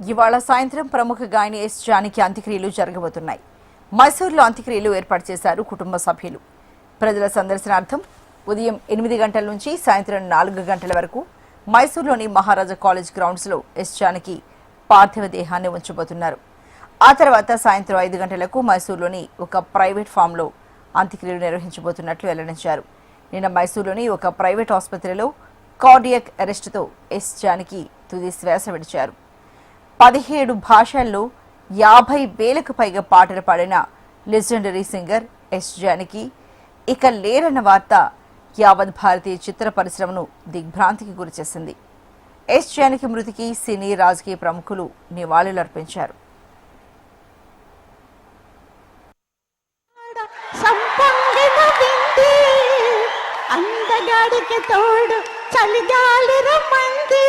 ఇవాళ సాయంత్రం ప్రముఖ గాయని ఎస్ జానకి అంత్యక్రియలు జరగబోతున్నాయి. మైసూరులో అంత్యక్రియలు ఏర్పాటు చేశారు కుటుంబ సభ్యులు. ప్రజల సందర్శనార్థం ఉదయం 8 గంటల నుంచి సాయంత్రం 4 గంటల వరకు మైసూరులోని మహారాజా కాలేజ్ గ్రౌండ్స్లో ఎస్ జానకి పార్థివ దేహాన్ని ఉంచబోతున్నారు. ఆ తర్వాత సాయంత్రం 5 గంటలకు మైసూరులోని ఒక ప్రైవేట్ ఫామ్లో అంత్యక్రియలు నిర్వహించబోతున్నట్లు వెల్లడించారు. నిన్న మైసూరులోని ఒక ప్రైవేట్ ఆసుపత్రిలో కార్డియాక్ అరెస్టుతో ఎస్ జానకి తుది శ్వాస విడిచారు. 17 భాషల్లో 50,000కు పైగా పాటలు పాడిన లెజెండరీ సింగర్ ఎస్ జానకి ఇక లేరన్న వార్త యావత్ భారతీయ చిత్ర పరిశ్రమను దిగ్భ్రాంతికి గురిచేసింది. ఎస్ జానకి మృతికి సినీ రాజకీయ ప్రముఖులు నివాళులర్పించారు. అందగాడికి తోడు చలిగాలి రమ్మంది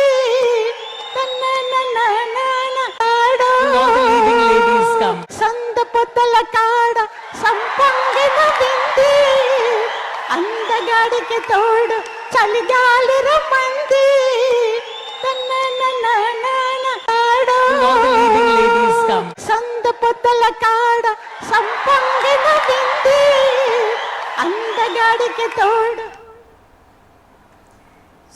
సంద పొద్దల కాడ సంపంగిన వింది అందగాడికి తోడు చలిగాలి రమ్మంది సంద పొద్దల కాడ సంపంగిన వింది అందగాడికి తోడు.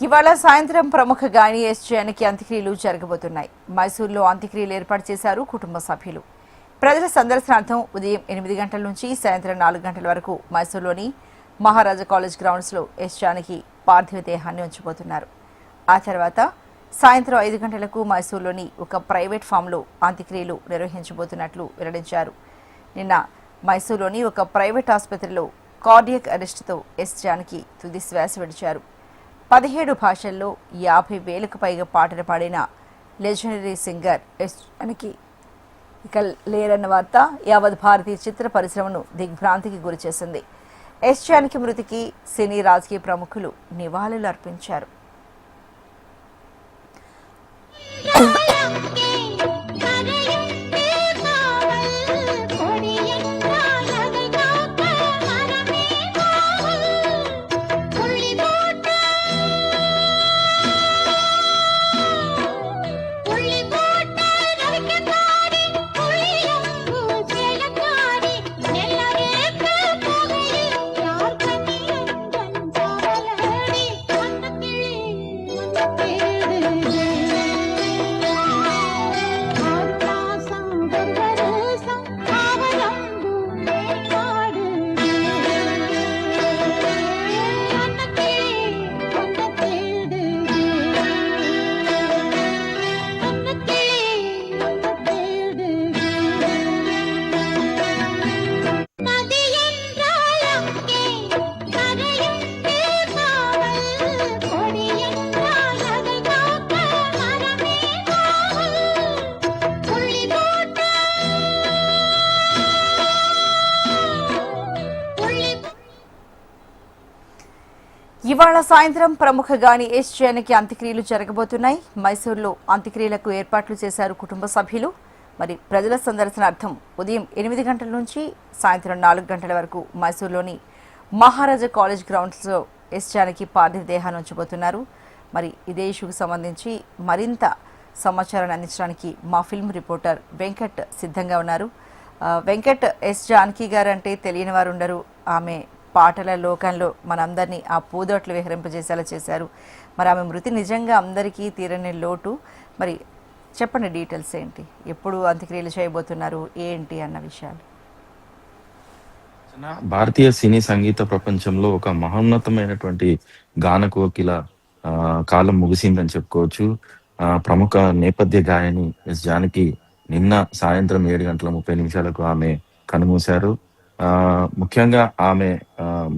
ఇవాళ సాయంత్రం ప్రముఖ గాయని ఎస్ జానకి అంత్యక్రియలు జరగబోతున్నాయి. మైసూరులో అంత్యక్రియలు ఏర్పాటు చేశారు కుటుంబ సభ్యులు. ప్రజల సందర్శనార్థం ఉదయం 8 గంటల నుంచి సాయంత్రం 4 గంటల వరకు మైసూరులోని మహారాజా కాలేజ్ గ్రౌండ్స్లో ఎస్ జానకి పార్థివ దేహాన్ని ఉంచబోతున్నారు. ఆ తర్వాత సాయంత్రం 5 గంటలకు మైసూరులోని ఒక ప్రైవేట్ ఫామ్లో అంత్యక్రియలు నిర్వహించబోతున్నట్లు వెల్లడించారు. నిన్న మైసూరులోని ఒక ప్రైవేట్ ఆసుపత్రిలో కార్డియాక్ అరెస్టుతో ఎస్ జానకి తుది శ్వాస విడిచారు. 17 భాషల్లో 50,000కు పైగా పాటలు పాడిన లెజెండరీ సింగర్ ఎస్ జానకి ఇక లేరన్న వార్త యావత్ భారతీయ చిత్ర పరిశ్రమను దిగ్భ్రాంతికి గురిచేసింది. ఎస్ జానకి మృతికి సినీ రాజకీయ ప్రముఖులు నివాళులు అర్పించారు. ఇవాళ సాయంత్రం ప్రముఖ గాయని ఎస్ జానకి అంత్యక్రియలు జరగబోతున్నాయి. మైసూరులో అంత్యక్రియలకు ఏర్పాట్లు చేశారు కుటుంబ సభ్యులు. మరి ప్రజల సందర్శనార్థం ఉదయం 8 గంటల నుంచి సాయంత్రం 4 గంటల వరకు మైసూరులోని మహారాజా కాలేజ్ గ్రౌండ్స్లో ఎస్ జానకి పార్థివ దేహాన్ని ఉంచబోతున్నారు. మరి ఇదే ఇష్యూకు సంబంధించి మరింత సమాచారాన్ని అందించడానికి మా ఫిల్మ్ రిపోర్టర్ వెంకట్ సిద్ధంగా ఉన్నారు. వెంకట్, ఎస్ జానకి గారు అంటే తెలియని వారు ఉండరు. ఆమె పాటల లోకంలో మనందరినీ ఆ పూదోట్లు విహరింపజేసేలా చేశారు. మరి ఆమె మృతి నిజంగా అందరికీ తీరని లోటు. మరి చెప్పండి, డీటెయిల్స్ ఏంటి, ఎప్పుడు అంత్యక్రియలు చేయబోతున్నారు, ఏంటి అన్న విషయాలు. భారతీయ సినీ సంగీత ప్రపంచంలో ఒక మహోన్నతమైనటువంటి గాన కోకిల కాలం ముగిసిందని చెప్పుకోవచ్చు. ప్రముఖ నేపథ్య గాయని ఎస్ జానకి నిన్న సాయంత్రం 7:30 ఆమె కనుమూశారు. ముఖ్యంగా ఆమె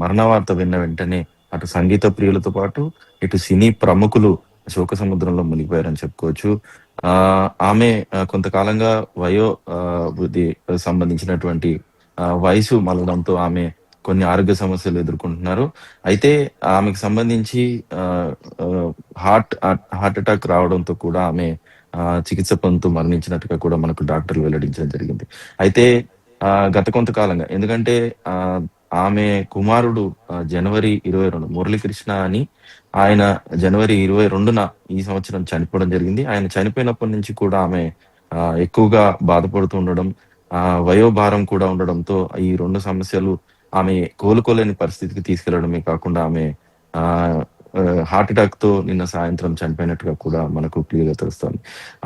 మరణ వార్త విన్న వెంటనే అటు సంగీత ప్రియులతో పాటు ఇటు సినీ ప్రముఖులు శోక సముద్రంలో మునిగిపోయారని చెప్పుకోవచ్చు. ఆమె కొంతకాలంగా వృద్ధి సంబంధించినటువంటి వయసు మలడంతో ఆమె కొన్ని ఆరోగ్య సమస్యలు ఎదుర్కొంటున్నారు. అయితే ఆమెకు సంబంధించి హార్ట్ అటాక్ రావడంతో కూడా ఆమె చికిత్స పొందుతూ మరణించినట్టుగా కూడా మనకు డాక్టర్లు వెల్లడించడం జరిగింది. అయితే గత కొంతకాలంగా, ఎందుకంటే ఆమె కుమారుడు జనవరి 22 మురళీకృష్ణ అని, ఆయన జనవరి 22న ఈ సంవత్సరం చనిపోవడం జరిగింది. ఆయన చనిపోయినప్పటి నుంచి కూడా ఆమె ఎక్కువగా బాధపడుతూ ఉండడం, వయోభారం కూడా ఉండడంతో ఈ 2 సమస్యలు ఆమె కోలుకోలేని పరిస్థితికి తీసుకెళ్లడమే కాకుండా ఆమె ఆహ్, హార్ట్ అటాక్‌తో నిన్న సాయంత్రం చనిపోయినట్టుగా కూడా మనకు క్లియర్‌గా తెలుస్తోంది.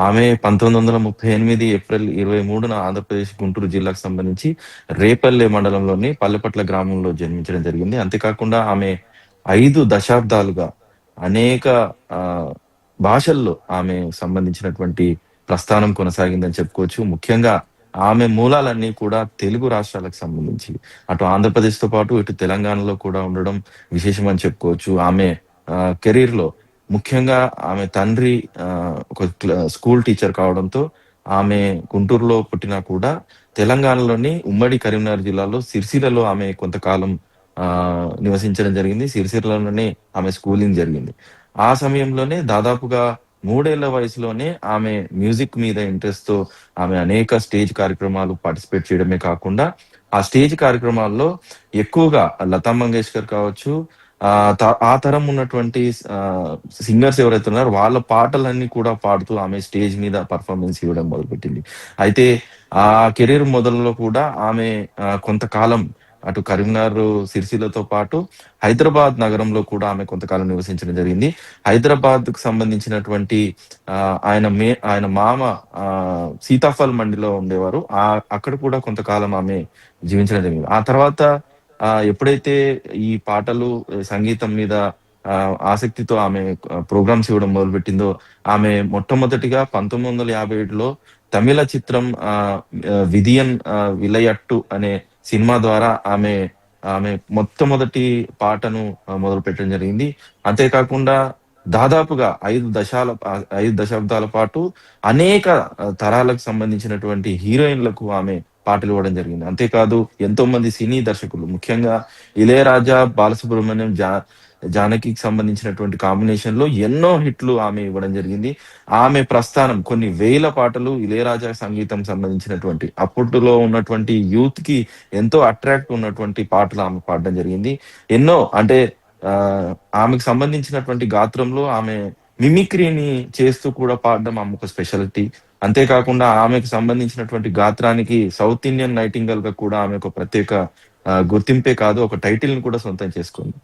ఆమె 1938 ఏప్రిల్ 23న ఆంధ్రప్రదేశ్ గుంటూరు జిల్లాకు సంబంధించి రేపల్లె మండలంలోని పల్లెపట్ల గ్రామంలో జన్మించడం జరిగింది. అంతేకాకుండా ఆమె 5 దశాబ్దాలుగా అనేక ఆహ్, భాషల్లో ఆమె సంబంధించినటువంటి ప్రస్థానం కొనసాగిందని చెప్పుకోవచ్చు. ముఖ్యంగా ఆమె మూలాలన్నీ కూడా తెలుగు రాష్ట్రాలకు సంబంధించి. అటు ఆంధ్రప్రదేశ్‌తో పాటు ఇటు తెలంగాణలో కూడా ఉండడం విశేషమని చెప్పుకోవచ్చు. ఆమె కెరీర్‌లో ముఖ్యంగా ఆమె తండ్రి ఒక స్కూల్ టీచర్ కావడంతో ఆమె గుంటూరులో పుట్టినా కూడా తెలంగాణలోని ఉమ్మడి కరీంనగర్ జిల్లాలో సిరిసిల్లలో ఆమె కొంతకాలం నివసించడం జరిగింది. సిరిసిల్లలోనే ఆమె స్కూలింగ్ జరిగింది. ఆ సమయంలోనే దాదాపుగా 3 ఏళ్ల వయసులోనే ఆమె మ్యూజిక్ మీద ఇంట్రెస్ట్‌తో ఆమె అనేక స్టేజ్ కార్యక్రమాలు పార్టిసిపేట్ చేయడమే కాకుండా, ఆ స్టేజ్ కార్యక్రమాల్లో ఎక్కువగా లతా మంగేష్కర్ కావచ్చు, ఆ తరం ఉన్నటువంటి సింగర్స్ ఎవరైతే ఉన్నారో వాళ్ళ పాటలన్నీ కూడా పాడుతూ ఆమె స్టేజ్ మీద పెర్ఫార్మన్స్ ఇవ్వడం మొదలుపెట్టింది. అయితే ఆ కెరీర్ మొదలులో కూడా ఆమె కొంతకాలం అటు కరీంనగర్, సిరిసిల్లతో పాటు హైదరాబాద్ నగరంలో కూడా ఆమె కొంతకాలం నివసించడం జరిగింది. హైదరాబాద్‌కు సంబంధించినటువంటి ఆయన మామ సీతాఫల్ మండిలో ఉండేవారు. అక్కడ కూడా కొంతకాలం ఆమె జీవించడం జరిగింది. ఆ తర్వాత ఎప్పుడైతే ఈ పాటలు, సంగీతం మీద ఆసక్తితో ఆమె ప్రోగ్రామ్స్ ఇవ్వడం మొదలుపెట్టిందో, ఆమె మొట్టమొదటిగా 1957లో తమిళ చిత్రం 'విధియన్ విలయట్టు' అనే సినిమా ద్వారా ఆమె ఆమె మొట్టమొదటి పాటను మొదలుపెట్టడం జరిగింది. అంతేకాకుండా దాదాపుగా 5 దశాబ్దాల పాటు అనేక తరాలకు సంబంధించినటువంటి హీరోయిన్‌లకు ఆమె పాటలివ్వడం జరిగింది. అంతేకాదు ఎంతోమంది సినీ దర్శకులు ముఖ్యంగా 'ఇళయరాజా', 'బాలసుబ్రహ్మణ్యం', జానకికి సంబంధించినటువంటి కాంబినేషన్‌లో ఎన్నో హిట్లు ఆమె ఇవ్వడం జరిగింది. ఆమె ప్రస్థానం కొన్ని వేల పాటలు 'ఇళయరాజా' సంగీతం సంబంధించినటువంటి అప్పట్లో ఉన్నటువంటి యూత్‌కి ఎంతో అట్రాక్ట్ ఉన్నటువంటి పాటలు ఆమె పాడడం జరిగింది. ఎన్నో అంటే ఆమెకు సంబంధించినటువంటి గాత్రంలో ఆమె మిమిక్రీని చేస్తూ కూడా పాడడం ఆమెకు స్పెషాలిటీ. అంతేకాకుండా ఆమెకు సంబంధించినటువంటి గాత్రానికి సౌత్ ఇండియన్ నైటింగేల్‌గా కూడా ఆమె ఒక ప్రత్యేక గుర్తింపే కాదు, ఒక టైటిల్‌ని కూడా సొంతం చేసుకుంది.